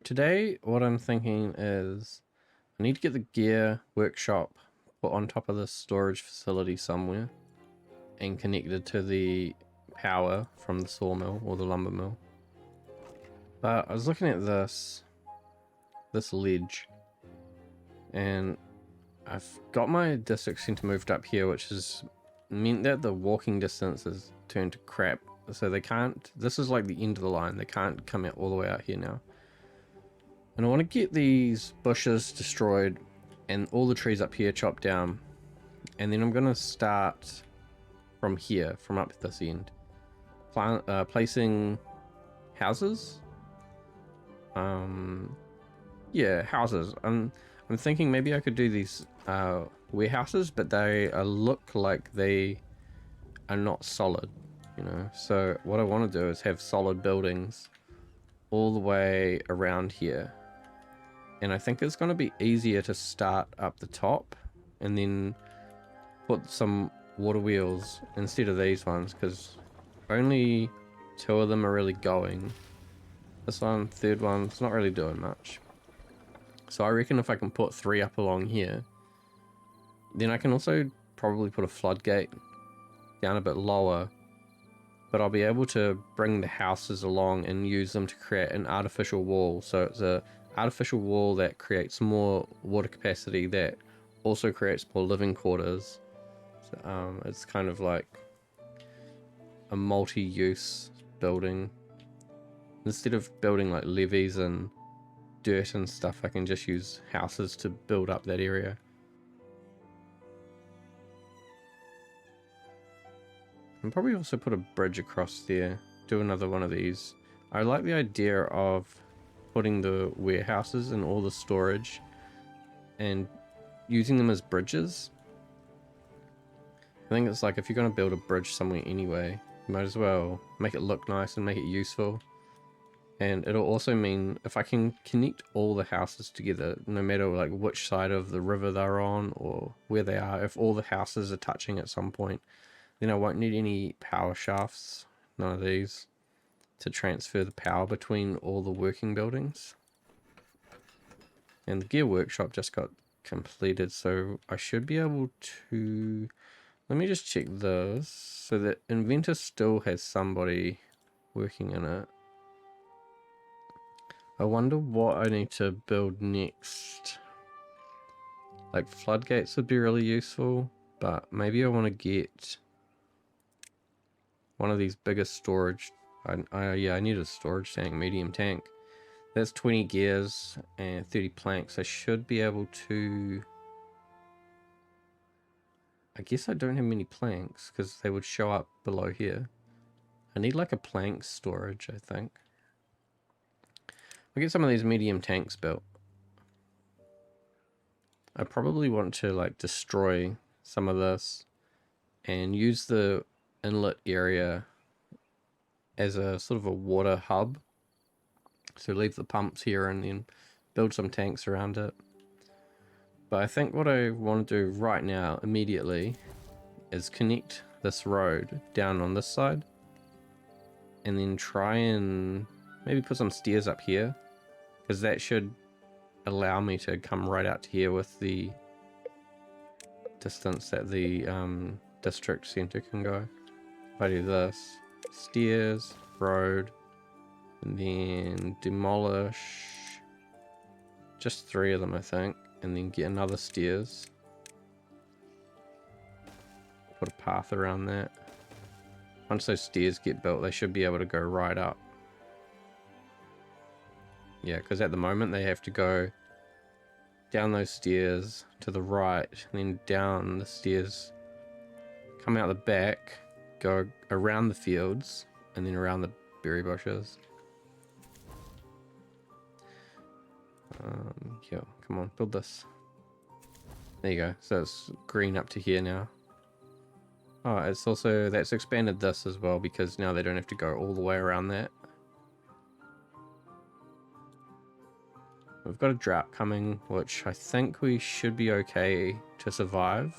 today what I'm thinking is I need to get the gear workshop put on top of this storage facility somewhere and connected to the power from the sawmill or the lumber mill. But I was looking at this ledge, and I've got my district center moved up here, which has meant that the walking distance has turned to crap. So they can't, this is like the end of the line, they can't come out all the way out here now. And I want to get these bushes destroyed and all the trees up here chopped down. And then I'm going to start from here, from up this end. Placing houses. Yeah, houses. I'm thinking maybe I could do these warehouses, but they look like they are not solid, you know. So what I want to do is have solid buildings all the way around here. And I think it's going to be easier to start up the top and then put some water wheels instead of these ones, because only 2 of them are really going. This one, third one, it's not really doing much. So I reckon if I can put 3 up along here, then I can also probably put a floodgate down a bit lower, but I'll be able to bring the houses along and use them to create an artificial wall. So it's a artificial wall that creates more water capacity, that also creates more living quarters. So, it's kind of like a multi-use building. Instead of building like levees and dirt and stuff, I can just use houses to build up that area. And probably also put a bridge across there, do another one of these. I like the idea of putting the warehouses and all the storage and using them as bridges. I think it's like if you're going to build a bridge somewhere anyway, you might as well make it look nice and make it useful. And it'll also mean if I can connect all the houses together, no matter like which side of the river they're on or where they are, if all the houses are touching at some point, then I won't need any power shafts, none of these, to transfer the power between all the working buildings. And the gear workshop just got completed, so I should be able to... Let me just check this. So the inventor still has somebody working in it. I wonder what I need to build next. Like floodgates would be really useful, but maybe I want to get one of these bigger storage. Yeah, I need a storage tank, medium tank. That's 20 gears and 30 planks. I should be able to... I guess I don't have many planks because they would show up below here. I need like a plank storage, I think. I'll get some of these medium tanks built. I probably want to like destroy some of this and use the inlet area as a sort of a water hub. So leave the pumps here and then build some tanks around it. But I think what I want to do right now, immediately, is connect this road down on this side. And then try and maybe put some stairs up here, because that should allow me to come right out to here with the distance that the district center can go. If I do this, stairs, road, and then demolish just 3 of them, I think, and then get another stairs. Put a path around that. Once those stairs get built, they should be able to go right up. Yeah, because at the moment they have to go down those stairs to the right, and then down the stairs, come out the back, go around the fields, and then around the berry bushes. Yeah, come on, build this. There you go. So it's green up to here now. Oh, it's also, that's expanded this as well, because now they don't have to go all the way around that. We've got a drought coming, which I think we should be okay to survive.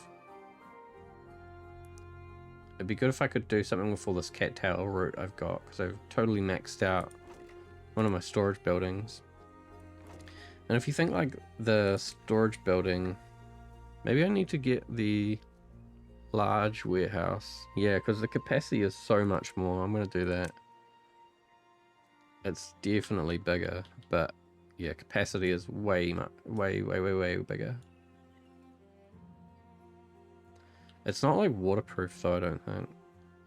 It'd be good if I could do something with all this cattail root I've got, because I've totally maxed out one of my storage buildings. And if you think like the storage building, maybe I need to get the large warehouse. Yeah, because the capacity is so much more. I'm going to do that. It's definitely bigger, but yeah, capacity is way bigger. It's not like waterproof though, I don't think.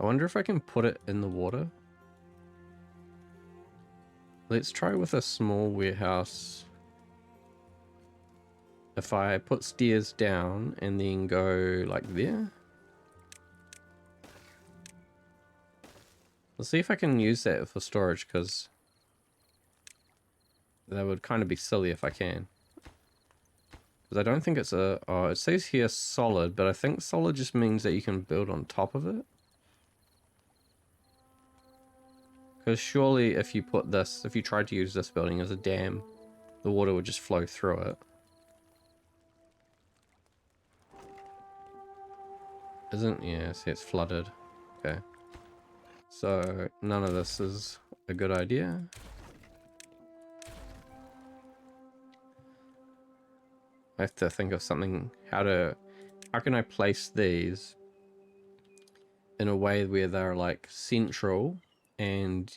I wonder if I can put it in the water. Let's try with a small warehouse. If I put stairs down and then go like there. Let's see if I can use that for storage, because that would kind of be silly if I can. Because I don't think it's a... Oh, it says here solid, but I think solid just means that you can build on top of it. Because surely if you put this... If you tried to use this building as a dam, the water would just flow through it. Isn't... Yeah, see, it's flooded. Okay. So, none of this is a good idea. I have to think of something, how can I place these in a way where they're like central and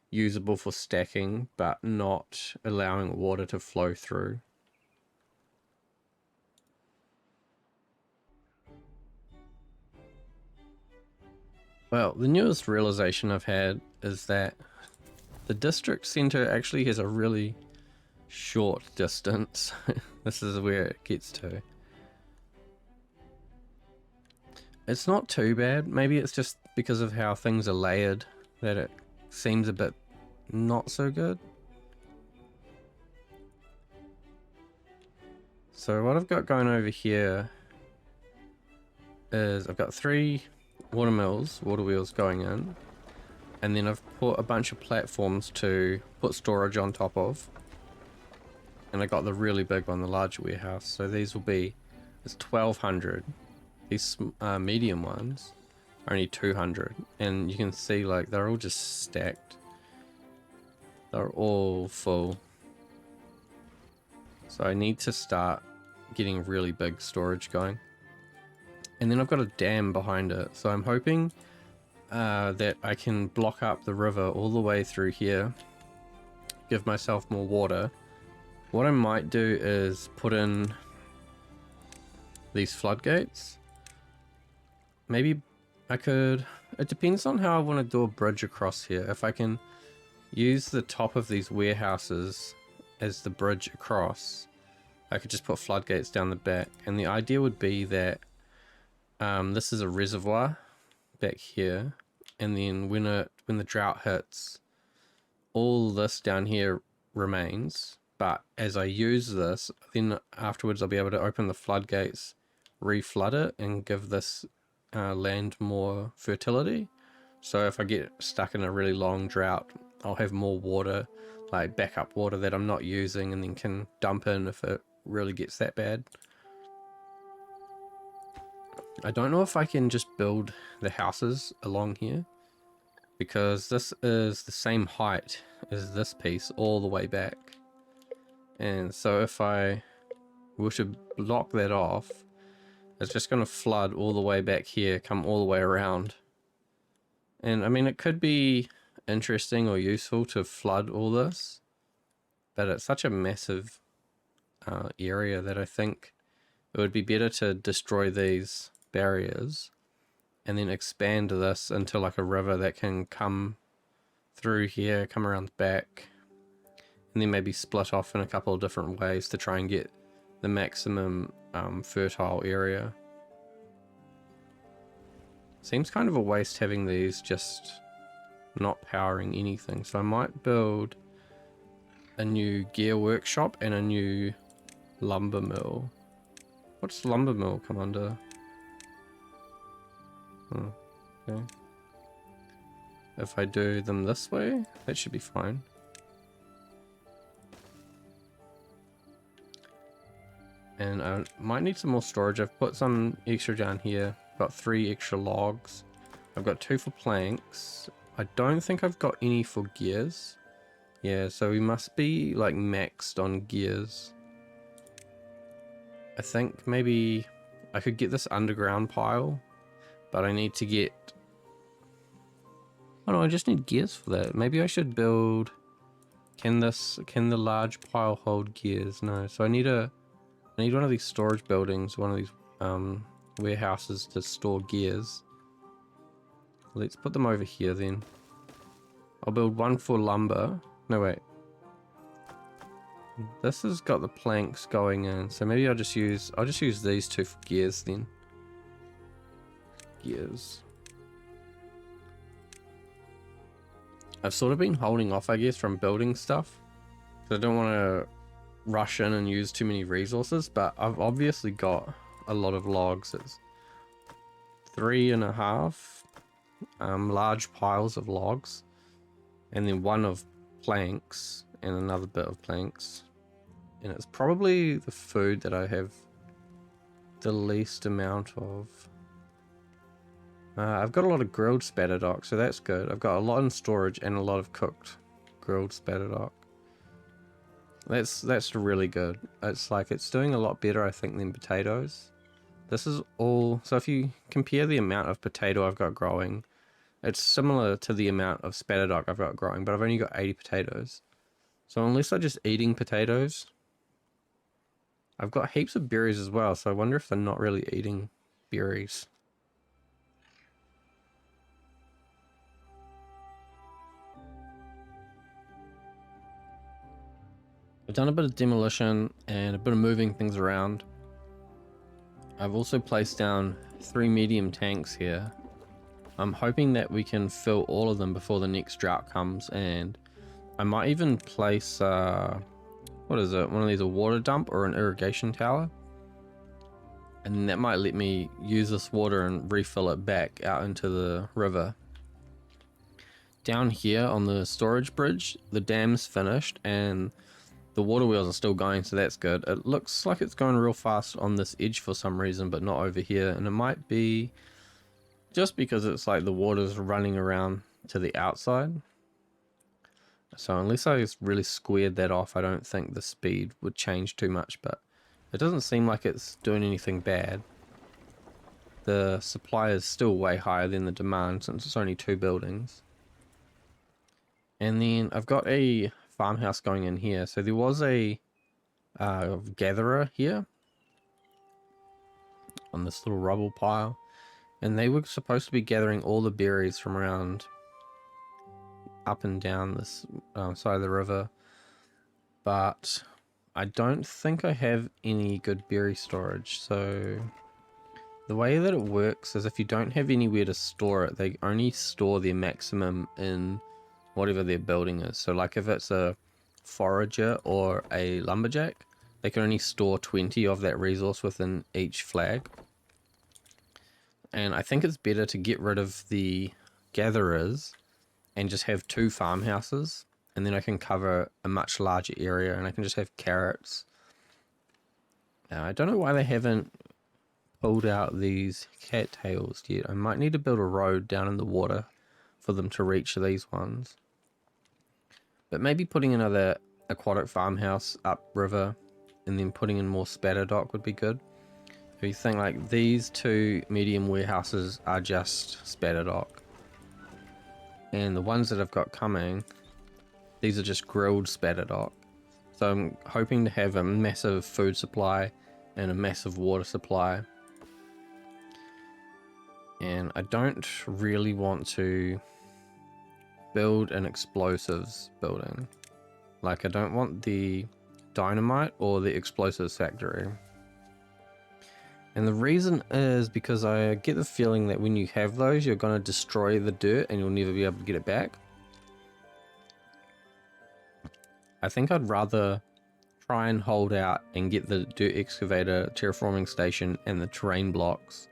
usable for stacking, but not allowing water to flow through. Well, the newest realization I've had is that the district center actually has a really short distance. This is where it gets to. It's not too bad. Maybe it's just because of how things are layered that it seems a bit not so good. So what I've got going over here is I've got 3 water wheels going in, and then I've put a bunch of platforms to put storage on top of. And I got the really big one, the large warehouse. So these will be, it's 1200. These medium ones are only 200. And you can see like they're all just stacked. They're all full. So I need to start getting really big storage going. And then I've got a dam behind it. So I'm hoping that I can block up the river all the way through here. Give myself more water. What I might do is put in these floodgates. Maybe I could... It depends on how I want to do a bridge across here. If I can use the top of these warehouses as the bridge across, I could just put floodgates down the back. And the idea would be that this is a reservoir back here. And then when the drought hits, all this down here remains. But as I use this, then afterwards I'll be able to open the floodgates, re-flood it, and give this land more fertility. So if I get stuck in a really long drought, I'll have more water, like backup water that I'm not using, and then can dump in if it really gets that bad. I don't know if I can just build the houses along here, because this is the same height as this piece all the way back. And so if I were to block that off, it's just going to flood all the way back here, come all the way around. And I mean, it could be interesting or useful to flood all this, but it's such a massive area that I think it would be better to destroy these barriers and then expand this into like a river that can come through here, come around the back, and then maybe split off in a couple of different ways to try and get the maximum fertile area. Seems kind of a waste having these just not powering anything, so I might build a new gear workshop and a new lumber mill. What's lumber mill come under? Oh, okay. If I do them this way, that should be fine. And I might need some more storage. I've put some extra down here. Got 3 extra logs. I've got 2 for planks. I don't think I've got any for gears Yeah, so we must be like maxed on gears. I think maybe I could get this underground pile, but I need to get... Oh no, I just need gears for that. Maybe I should build... Can the large pile hold gears? No, so I need one of these storage buildings, one of these warehouses to store gears. Let's put them over here then. I'll build one for lumber. No, wait. This has got the planks going in, so maybe I'll just use these two for gears then. Gears. I've sort of been holding off, I guess, from building stuff. I don't want to rush in and use too many resources, but I've obviously got a lot of logs. It's 3.5 large piles of logs, and then one of planks and another bit of planks, and it's probably the food that I have the least amount of. I've got a lot of grilled spatterdock, so that's good. I've got a lot in storage and a lot of cooked grilled spatterdock. That's really good. It's like, it's doing a lot better, I think, than potatoes. This is all... So if you compare the amount of potato I've got growing, it's similar to the amount of spatterdock I've got growing, but I've only got 80 potatoes. So unless I'm just eating potatoes... I've got heaps of berries as well, so I wonder if they're not really eating berries. I've done a bit of demolition and a bit of moving things around. I've also placed down 3 medium tanks here. I'm hoping that we can fill all of them before the next drought comes, and I might even place, what is it, one of these, a water dump or an irrigation tower. And that might let me use this water and refill it back out into the river. Down here on the storage bridge, the dam's finished and the water wheels are still going, so that's good. It looks like it's going real fast on this edge for some reason, but not over here. And it might be just because it's like the water's running around to the outside. So unless I really squared that off, I don't think the speed would change too much, but it doesn't seem like it's doing anything bad. The supply is still way higher than the demand since it's only 2 buildings. And then I've got a farmhouse going in here. So there was a gatherer here on this little rubble pile, and they were supposed to be gathering all the berries from around up and down this side of the river, but I don't think I have any good berry storage. So the way that it works is if you don't have anywhere to store it, they only store their maximum in whatever their building is. So like if it's a forager or a lumberjack, they can only store 20 of that resource within each flag. And I think it's better to get rid of the gatherers and just have 2 farmhouses, and then I can cover a much larger area and I can just have carrots. Now, I don't know why they haven't pulled out these cattails yet. I might need to build a road down in the water for them to reach these ones. But maybe putting another aquatic farmhouse upriver and then putting in more spatterdock would be good. If you think like these 2 medium warehouses are just spatterdock, and the ones that I've got coming, these are just grilled spatterdock. So I'm hoping to have a massive food supply and a massive water supply. And I don't really want to build an explosives building. Like, I don't want the dynamite or the explosives factory. And the reason is because I get the feeling that when you have those, you're going to destroy the dirt and you'll never be able to get it back. I think I'd rather try and hold out and get the dirt excavator, terraforming station, and the terrain blocks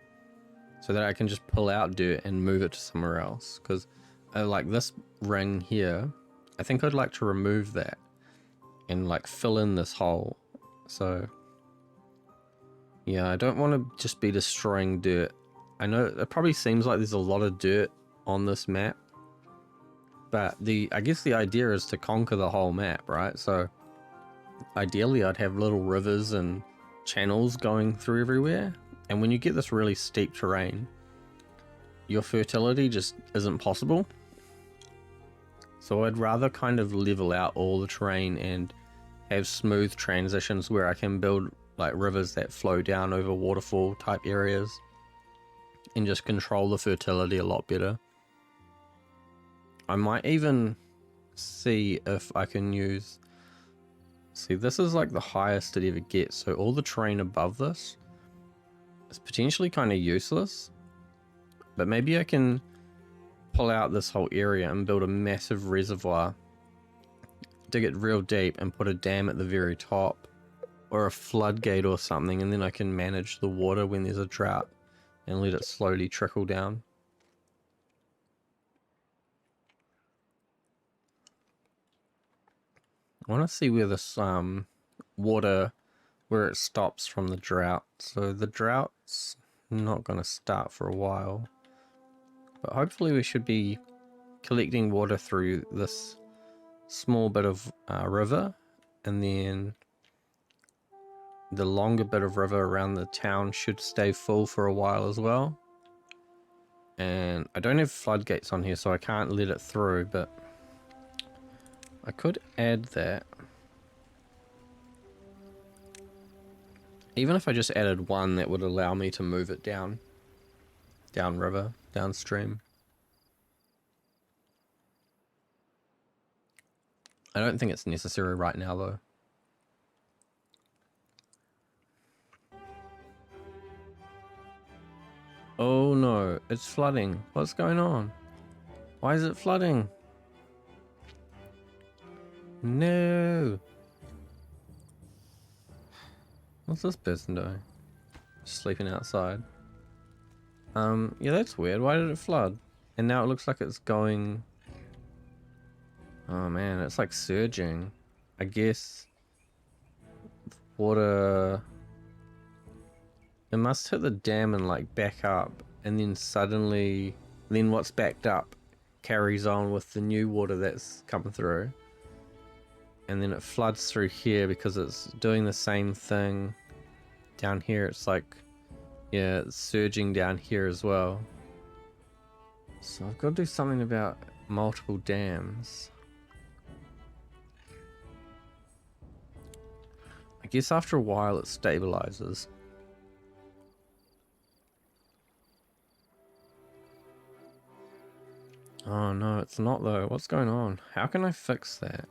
so that I can just pull out dirt and move it to somewhere else. Because like this ring here, I think I'd like to remove that and like fill in this hole. So yeah, I don't want to just be destroying dirt. I know it probably seems like there's a lot of dirt on this map, But I guess the idea is to conquer the whole map, right? So ideally I'd have little rivers and channels going through everywhere. And when you get this really steep terrain, your fertility just isn't possible. So I'd rather kind of level out all the terrain and have smooth transitions where I can build like rivers that flow down over waterfall type areas and just control the fertility a lot better. I might even see if I can use... See, this is like the highest it ever gets, so all the terrain above this is potentially kind of useless. But maybe I can pull out this whole area and build a massive reservoir, dig it real deep and put a dam at the very top, or a floodgate or something, and then I can manage the water when there's a drought and let it slowly trickle down. I want to see where this water, where it stops from the drought. So the drought's not going to start for a while, but hopefully we should be collecting water through this small bit of river, and then the longer bit of river around the town should stay full for a while as well. And I don't have floodgates on here, so I can't let it through, but I could add that. Even if I just added one, that would allow me to move it down river, downstream. I don't think it's necessary right now though. Oh no, it's flooding. What's going on? Why is it flooding? No. What's this person doing? Just sleeping outside. Yeah, that's weird. Why did it flood? And now it looks like it's going... Oh man, it's like surging. I guess water... It must hit the dam and like back up, and then suddenly, then what's backed up carries on with the new water that's come through. And then it floods through here because it's doing the same thing down here. It's like, yeah, it's surging down here as well. So I've got to do something about multiple dams. I guess after a while it stabilizes. Oh no, it's not though. What's going on? How can I fix that?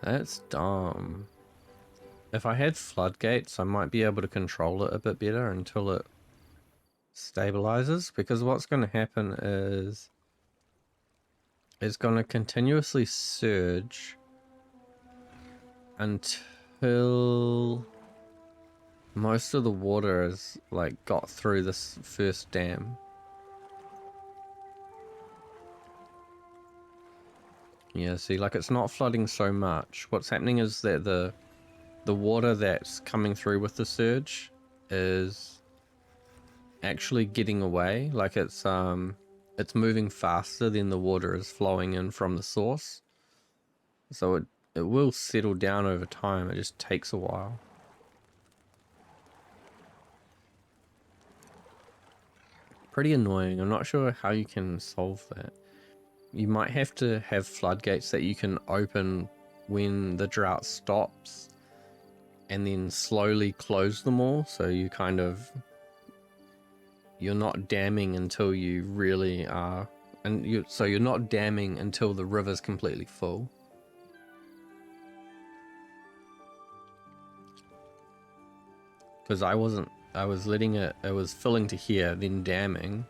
That's dumb. If I had floodgates, I might be able to control it a bit better until it stabilizes, because what's going to happen is it's going to continuously surge until most of the water has like got through this first dam. Yeah, see, like it's not flooding so much. What's happening is that the water that's coming through with the surge is actually getting away. Like it's moving faster than the water is flowing in from the source. So it will settle down over time. It just takes a while. Pretty annoying. I'm not sure how you can solve that. You might have to have floodgates that you can open when the drought stops and then slowly close them all, so you kind of, you're not damming until you really are, and so you're not damming until the river's completely full. Because I was letting it was filling to here, then damming,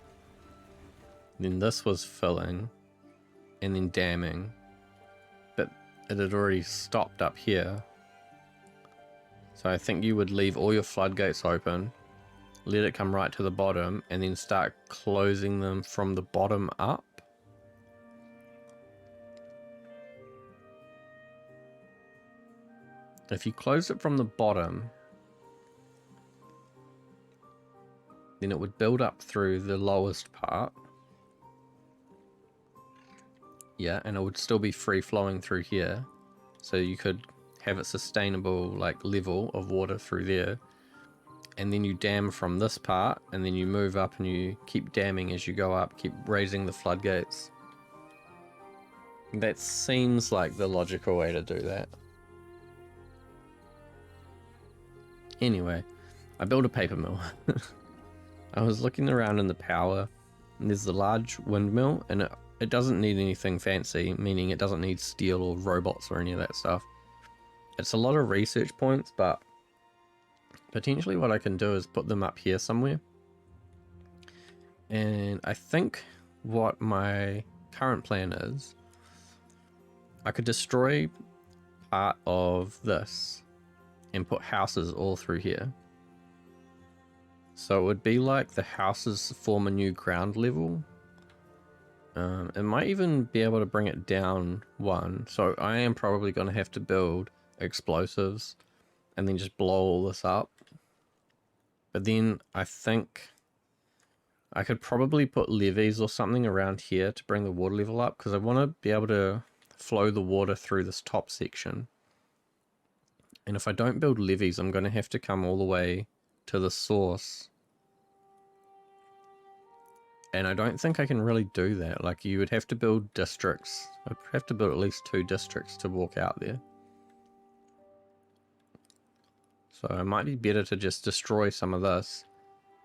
then this was filling, and then damming, but it had already stopped up here. So I think you would leave all your floodgates open, let it come right to the bottom, and then start closing them from the bottom up. If you close it from the bottom, then it would build up through the lowest part. Yeah, and it would still be free flowing through here. So you could have a sustainable like level of water through there. And then you dam from this part, and then you move up and you keep damming as you go up, keep raising the floodgates. That seems like the logical way to do that. Anyway, I built a paper mill. I was looking around in the power, and there's the large windmill, and it doesn't need anything fancy, meaning it doesn't need steel or robots or any of that stuff. It's a lot of research points, but potentially what I can do is put them up here somewhere. And I think what my current plan is, I could destroy part of this and put houses all through here. So it would be like the houses form a new ground level. It might even be able to bring it down one. So I am probably going to have to build explosives and then just blow all this up. But then I think I could probably put levees or something around here to bring the water level up, because I want to be able to flow the water through this top section. And if I don't build levees, I'm going to have to come all the way to the source. And I don't think I can really do that. Like, you would have to build districts. I'd have to build at least 2 districts to walk out there. So it might be better to just destroy some of this,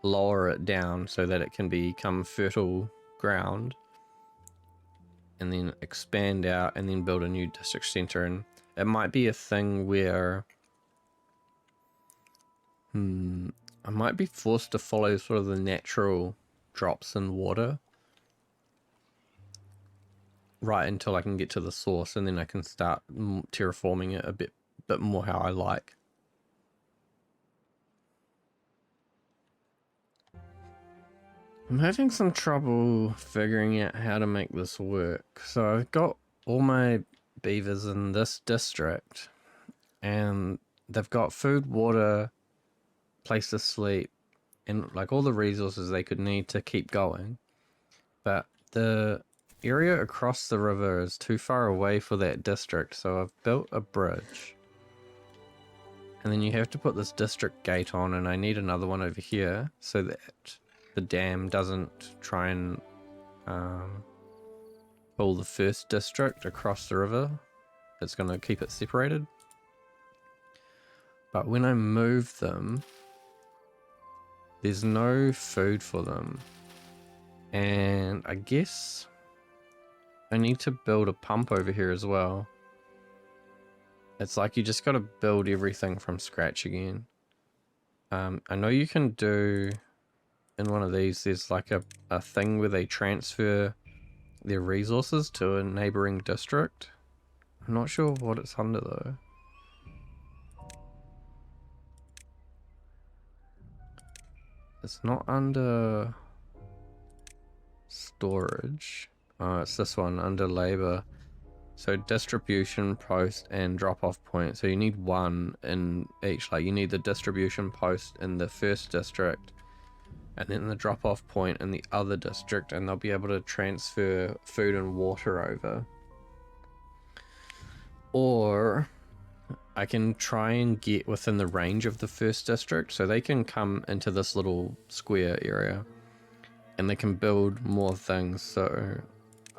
lower it down so that it can become fertile ground, and then expand out and then build a new district center. And it might be a thing where I might be forced to follow sort of the natural drops in water right until I can get to the source, and then I can start terraforming it a bit more how I like. I'm having some trouble figuring out how to make this work. So I've got all my beavers in this district, and they've got food, water, place to sleep, and like all the resources they could need to keep going. But the area across the river is too far away for that district, so I've built a bridge. And then you have to put this district gate on, and I need another one over here so that the dam doesn't try and pull the first district across the river. It's going to keep it separated. But when I move them, there's no food for them. And I guess I need to build a pump over here as well. It's like you just got to build everything from scratch again. I know you can do... in one of these, there's like a thing where they transfer their resources to a neighboring district. I'm not sure what it's under though. It's not under storage. Oh, it's this one, under labor. So distribution post and drop off point. So you need one in each. Like you need the distribution post in the first district, and then the drop-off point in the other district, and they'll be able to transfer food and water over. Or I can try and get within the range of the first district, so they can come into this little square area and they can build more things. So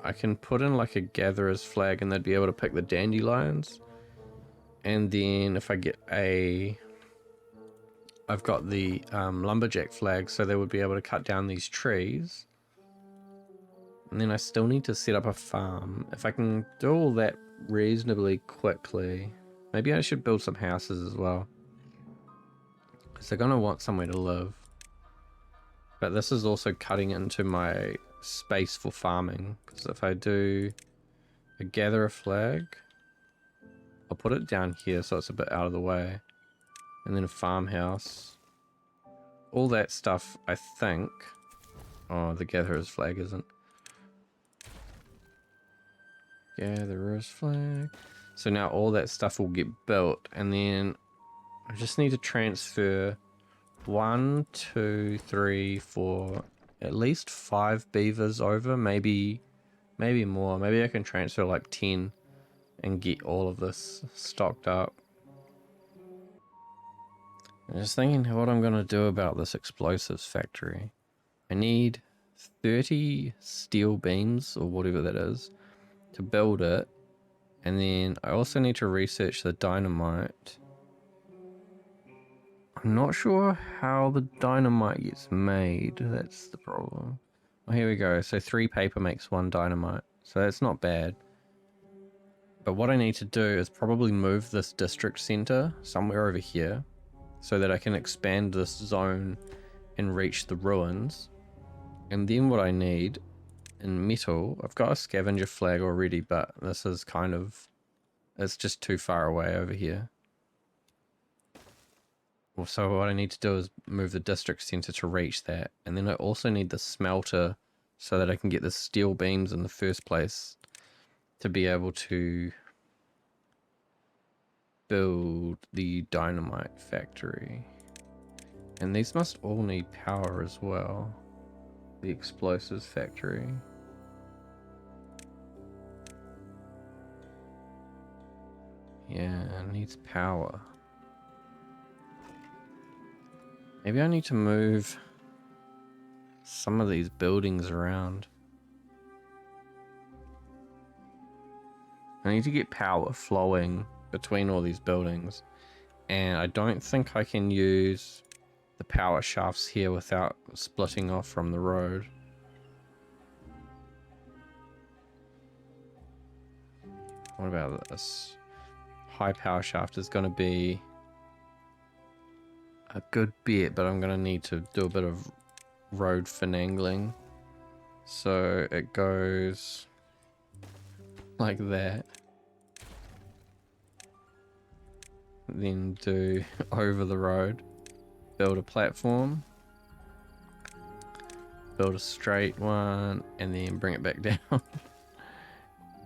I can put in like a gatherer's flag, and they'd be able to pick the dandelions. And then if I get I've got the lumberjack flag, so they would be able to cut down these trees. And then I still need to set up a farm. If I can do all that reasonably quickly, maybe I should build some houses as well, because they're going to want somewhere to live. But this is also cutting into my space for farming, because if I do a gatherer flag, I'll put it down here so it's a bit out of the way. And then a farmhouse. All that stuff, I think. Oh, the gatherer's flag isn't. Gatherer's flag. So now all that stuff will get built, and then I just need to transfer 1, 2, 3, 4, at least 5 beavers over, maybe more. Maybe I can transfer like 10 and get all of this stocked up. I'm just thinking what I'm going to do about this explosives factory. I need 30 steel beams or whatever that is to build it. And then I also need to research the dynamite. I'm not sure how the dynamite gets made. That's the problem. Oh, here we go. So 3 paper makes 1 dynamite. So that's not bad. But what I need to do is probably move this district center somewhere over here so that I can expand this zone and reach the ruins. And then what I need in metal, I've got a scavenger flag already, but this is kind of, it's just too far away over here. So what I need to do is move the district center to reach that. And then I also need the smelter so that I can get the steel beams in the first place to be able to build the dynamite factory. And these must all need power as well. The explosives factory. Yeah, it needs power. Maybe I need to move some of these buildings around. I need to get power flowing between all these buildings. And I don't think I can use the power shafts here without splitting off from the road. What about this? High power shaft is going to be a good bet, but I'm going to need to do a bit of road finagling. So it goes like that. Then do over the road. Build a platform. Build a straight one, and then bring it back down.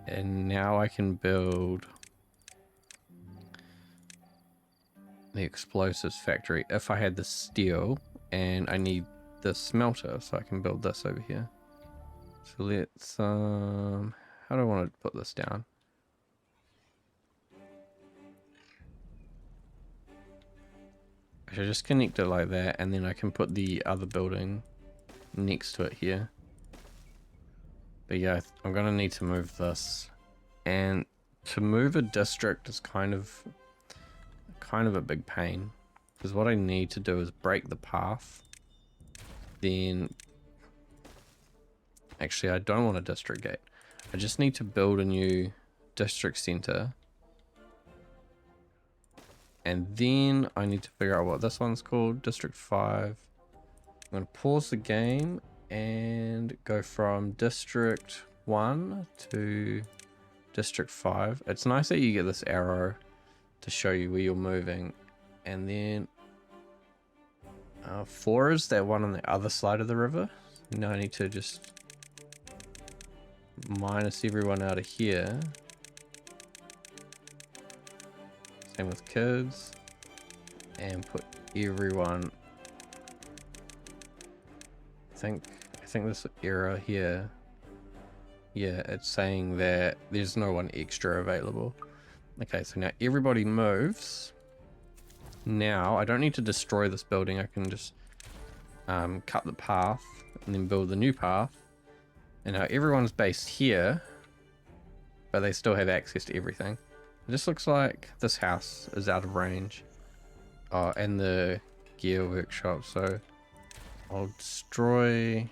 And now I can build the explosives factory if I had the steel, and I need the smelter, so I can build this over here. So let's how do I want to put this down? I should just connect it like that, and then I can put the other building next to it here. But yeah, I'm gonna need to move this, and to move a district is kind of a big pain, because what I need to do is break the path. Then actually I don't want a district gate. I just need to build a new district center, and then I need to figure out what this one's called. District 5. I'm going to pause the game and go from District 1 to District 5. It's nice that you get this arrow to show you where you're moving. And then 4 is that one on the other side of the river. Now I need to just minus everyone out of here. Same with kids. And put everyone... I think this error here, yeah, it's saying that there's no one extra available. Okay, so now everybody moves. Now I don't need to destroy this building. I can just cut the path and then build the new path. And now everyone's based here, but they still have access to everything. It just looks like this house is out of range. Oh, and the gear workshop, so I'll destroy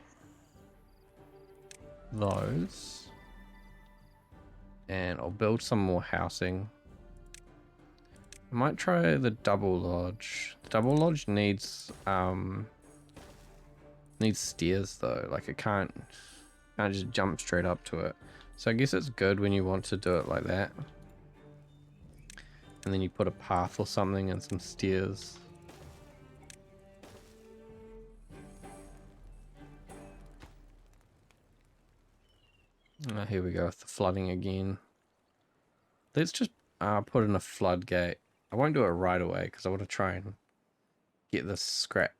those, and I'll build some more housing. I might try the double lodge. The double lodge needs stairs though. Like it can't just jump straight up to it. So I guess it's good when you want to do it like that. And then you put a path or something and some stairs. Here we go with the flooding again. Let's just put in a floodgate. I won't do it right away because I want to try and get this scrap.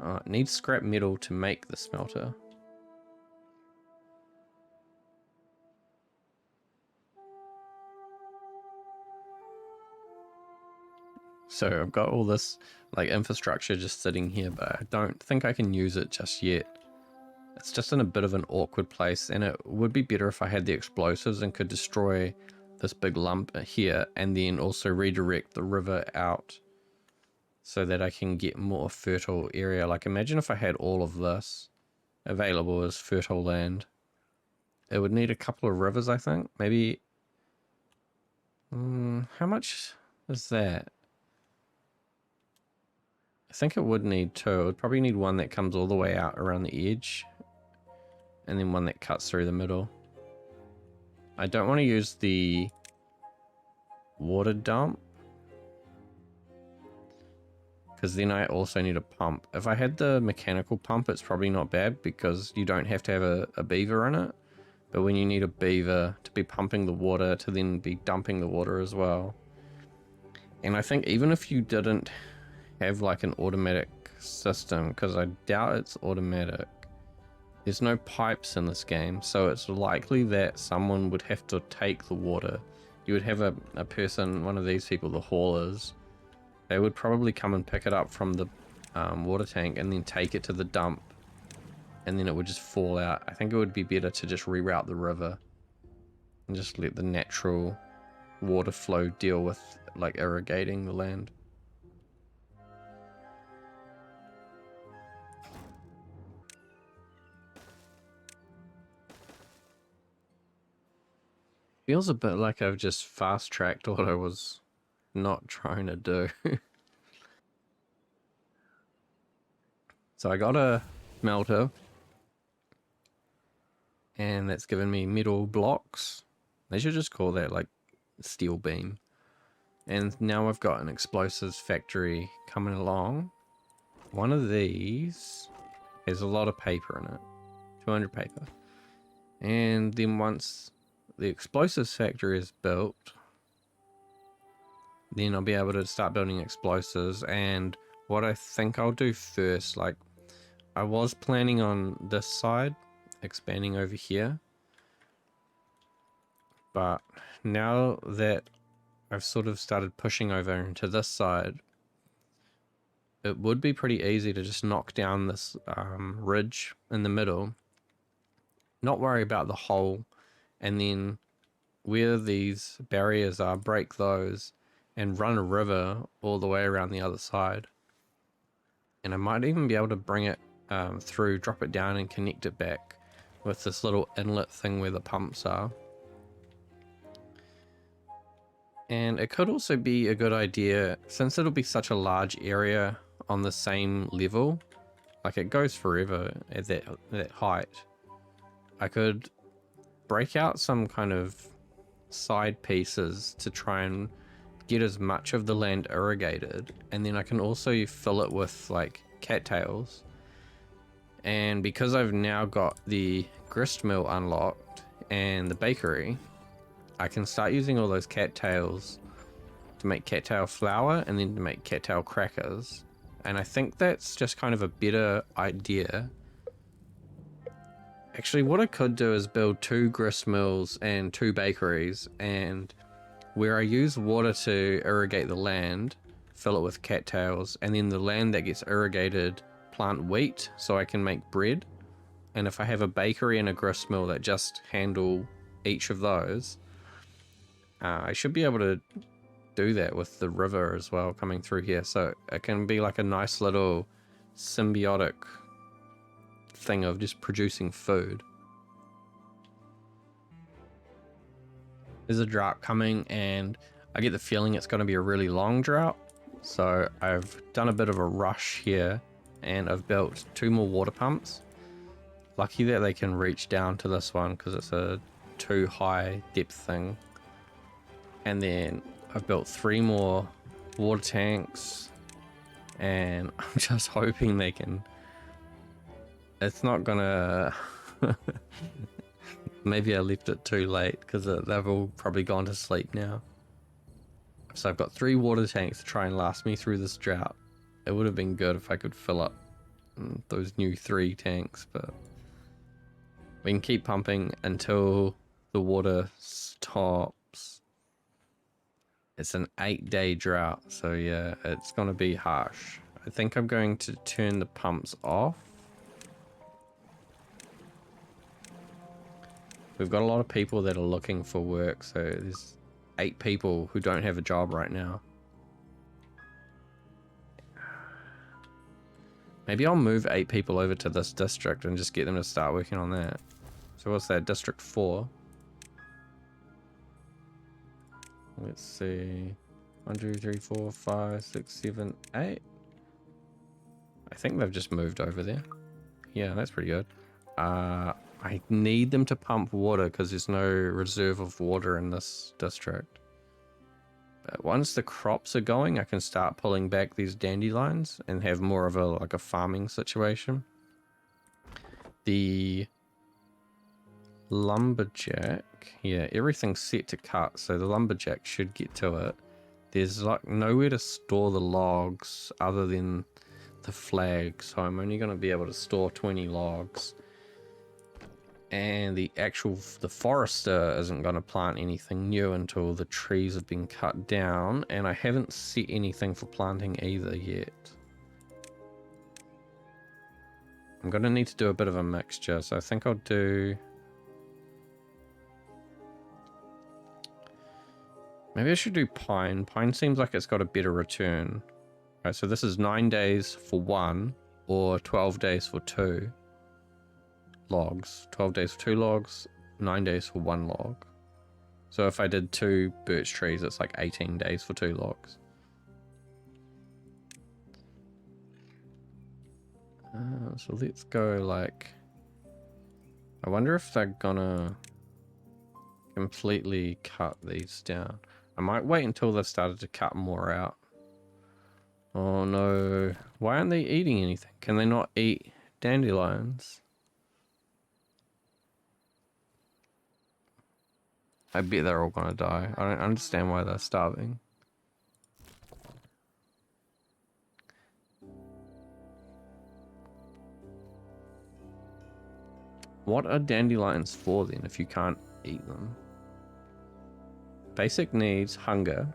It needs scrap metal to make the smelter. So I've got all this like infrastructure just sitting here, but I don't think I can use it just yet. It's just in a bit of an awkward place, and it would be better if I had the explosives and could destroy this big lump here and then also redirect the river out so that I can get more fertile area. Like imagine if I had all of this available as fertile land. It would need a couple of rivers, I think. Maybe how much is that? I think it would need two. It would probably need one that comes all the way out around the edge and then one that cuts through the middle. I don't want to use the water dump because then I also need a pump. If I had the mechanical pump, it's probably not bad because you don't have to have a beaver in it. But when you need a beaver to be pumping the water to then be dumping the water as well. And I think even if you didn't have like an automatic system, because I doubt it's automatic, there's no pipes in this game, so it's likely that someone would have to take the water. You would have a person, one of these people, the haulers, they would probably come and pick it up from the water tank and then take it to the dump, and then it would just fall out. I think it would be better to just reroute the river and just let the natural water flow deal with like irrigating the land. Feels a bit like I've just fast-tracked what I was not trying to do. So I got a smelter, and that's given me metal blocks. They should just call that like steel beam. And now I've got an explosives factory coming along. One of these has a lot of paper in it, 200 paper. And then once the explosives factory is built, then I'll be able to start building explosives. And what I think I'll do first, like I was planning on this side, expanding over here. But now that I've sort of started pushing over into this side, it would be pretty easy to just knock down this ridge in the middle, not worry about the hole, and then where these barriers are, break those and run a river all the way around the other side. And I might even be able to bring it through, drop it down and connect it back with this little inlet thing where the pumps are. And it could also be a good idea, since it'll be such a large area on the same level, like it goes forever at that height, I could break out some kind of side pieces to try and get as much of the land irrigated, and then I can also fill it with like cattails. And because I've now got the grist mill unlocked and the bakery, I can start using all those cattails to make cattail flour and then to make cattail crackers. And I think that's just kind of a better idea. Actually, what I could do is build 2 grist mills and 2 bakeries, and where I use water to irrigate the land, fill it with cattails, and then the land that gets irrigated, plant wheat so I can make bread. And if I have a bakery and a grist mill that just handle each of those, I should be able to do that with the river as well coming through here. So it can be like a nice little symbiotic thing of just producing food. There's a drought coming, and I get the feeling it's going to be a really long drought. So I've done a bit of a rush here, and I've built 2 more water pumps. Lucky that they can reach down to this one because it's a too high depth thing. And then I've built 3 more water tanks, and I'm just hoping they can. It's not gonna. Maybe I left it too late because they've all probably gone to sleep now. So I've got 3 water tanks to try and last me through this drought. It would have been good if I could fill up those new 3 tanks, but we can keep pumping until the water stops. It's an 8-day drought, so yeah, it's gonna be harsh. I think I'm going to turn the pumps off. We've got a lot of people that are looking for work, so there's 8 people who don't have a job right now. Maybe I'll move 8 people over to this district and just get them to start working on that. So what's that? District 4. Let's see. 1, 2, 3, 4, 5, 6, 7, 8. I think they've just moved over there. Yeah, that's pretty good. I need them to pump water because there's no reserve of water in this district. But once the crops are going, I can start pulling back these dandelions and have more of a farming situation. The lumberjack, yeah, everything's set to cut, so the lumberjack should get to it. There's like nowhere to store the logs other than the flag, so I'm only going to be able to store 20 logs. And the forester isn't going to plant anything new until the trees have been cut down, and I haven't set anything for planting either yet. I'm going to need to do a bit of a mixture, so I think I'll do... Maybe I should do pine. Pine seems like it's got a better return. Alright, so this is 9 days for 1, or 12 days for 2 logs. 12 days for 2 logs, 9 days for 1 log. So if I did 2 birch trees, it's like 18 days for 2 logs. So let's go like... I wonder if they're gonna completely cut these down. I might wait until they've started to cut more out. Oh no. Why aren't they eating anything? Can they not eat dandelions? I bet they're all gonna die. I don't understand why they're starving. What are dandelions for then if you can't eat them? Basic needs, hunger,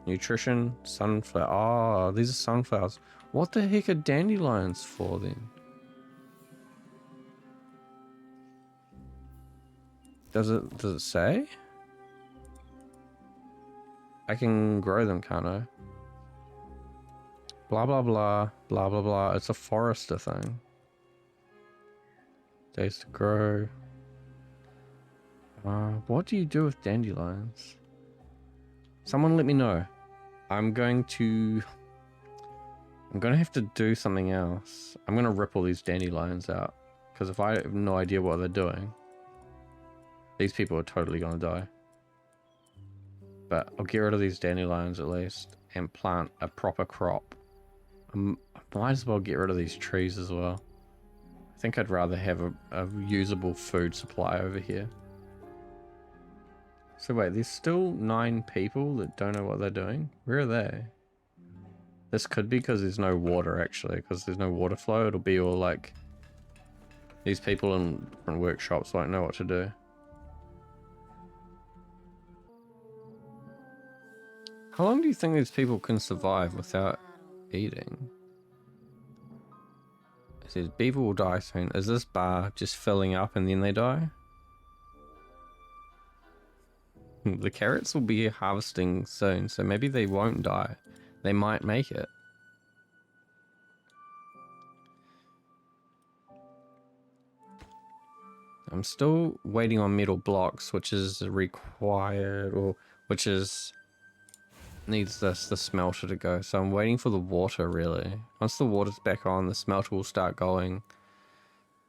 nutrition, sunflower. Oh, these are sunflowers. What the heck are dandelions for then? Does it say? I can grow them, can't I? Blah, blah, blah, blah, blah, blah. It's a forester thing. Days to grow. What do you do with dandelions? Someone let me know. I'm gonna have to do something else. I'm gonna rip all these dandelions out. Because if I have no idea what they're doing, these people are totally gonna die. But I'll get rid of these dandelions at least and plant a proper crop. I might as well get rid of these trees as well. I think I'd rather have a usable food supply over here. So wait, there's still 9 people that don't know what they're doing? Where are they? This could be because there's no water actually, because there's no water flow. It'll be all like... These people in different workshops won't know what to do. How long do you think these people can survive without eating? It says beaver will die soon. Is this bar just filling up and then they die? The carrots will be harvesting soon, so maybe they won't die. They might make it. I'm still waiting on metal blocks, which is required, or which is needs the smelter to go. So I'm waiting for the water really. Once the water's back on, the smelter will start going.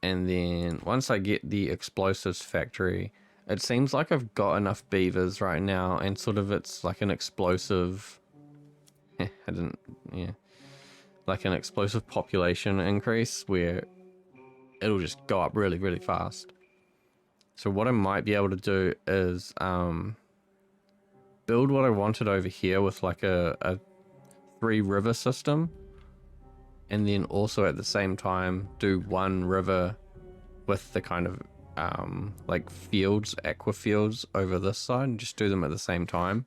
And then once I get the explosives factory, it seems like I've got enough beavers right now, and sort of it's like an explosive... like an explosive population increase where it'll just go up really, really fast. So what I might be able to do is build what I wanted over here with like a 3-river system, and then also at the same time do 1 river with the kind of like fields, aqua fields over this side, and just do them at the same time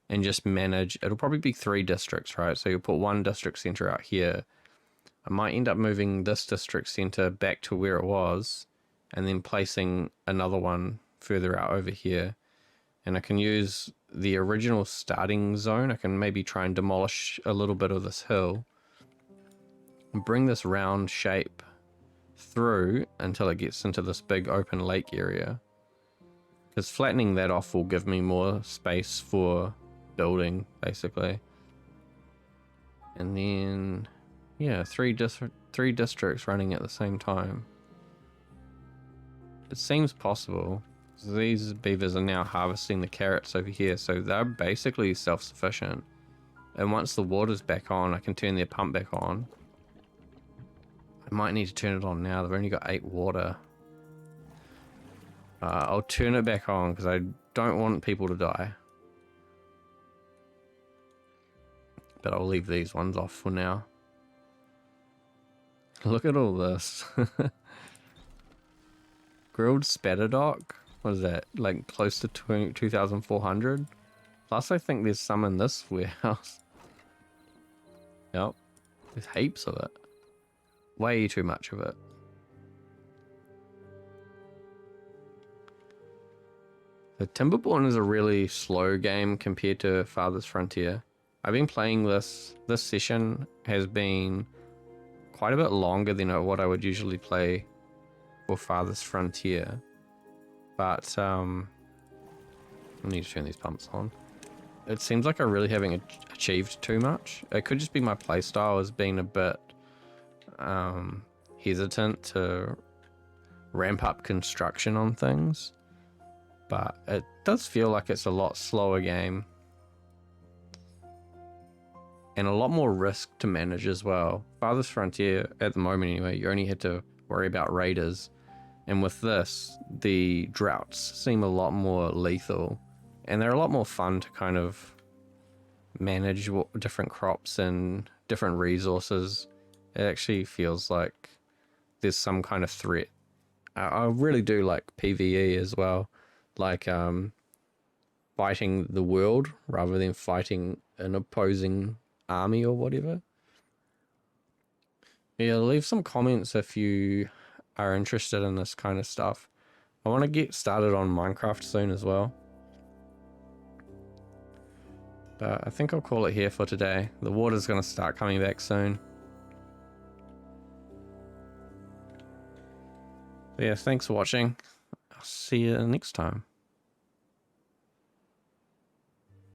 and just manage. It'll probably be 3 districts, right? So you'll put 1 district center out here. I might end up moving this district center back to where it was and then placing another one further out over here. And I can use the original starting zone. I can maybe try and demolish a little bit of this hill and bring this round shape through until it gets into this big open lake area. Because flattening that off will give me more space for building, basically. And then, yeah, 3 districts running at the same time. It seems possible. These beavers are now harvesting the carrots over here, so they're basically self-sufficient. And once the water's back on, I can turn their pump back on. I might need to turn it on now. They've only got 8 water. I'll turn it back on because I don't want people to die. But I'll leave these ones off for now. Look at all this. Grilled spatterdock? What is that? Like close to 2,400? Plus I think there's some in this warehouse. Yep. There's heaps of it. Way too much of it. The Timberborn is a really slow game compared to Farthest Frontier. I've been playing this. This session has been quite a bit longer than what I would usually play for Farthest Frontier. But I need to turn these pumps on. It seems like I really haven't achieved too much. It could just be my playstyle as being a bit hesitant to ramp up construction on things. But it does feel like it's a lot slower game. And a lot more risk to manage as well. Farthest Frontier, at the moment anyway, you only had to worry about raiders. And with this, the droughts seem a lot more lethal. And they're a lot more fun to kind of manage different crops and different resources. It actually feels like there's some kind of threat. I really do like PvE as well. Like fighting the world rather than fighting an opposing army or whatever. Yeah, leave some comments if you are interested in this kind of stuff. I want to get started on Minecraft soon as well. But I think I'll call it here for today. The water's going to start coming back soon. Yeah, thanks for watching. I'll see you next time.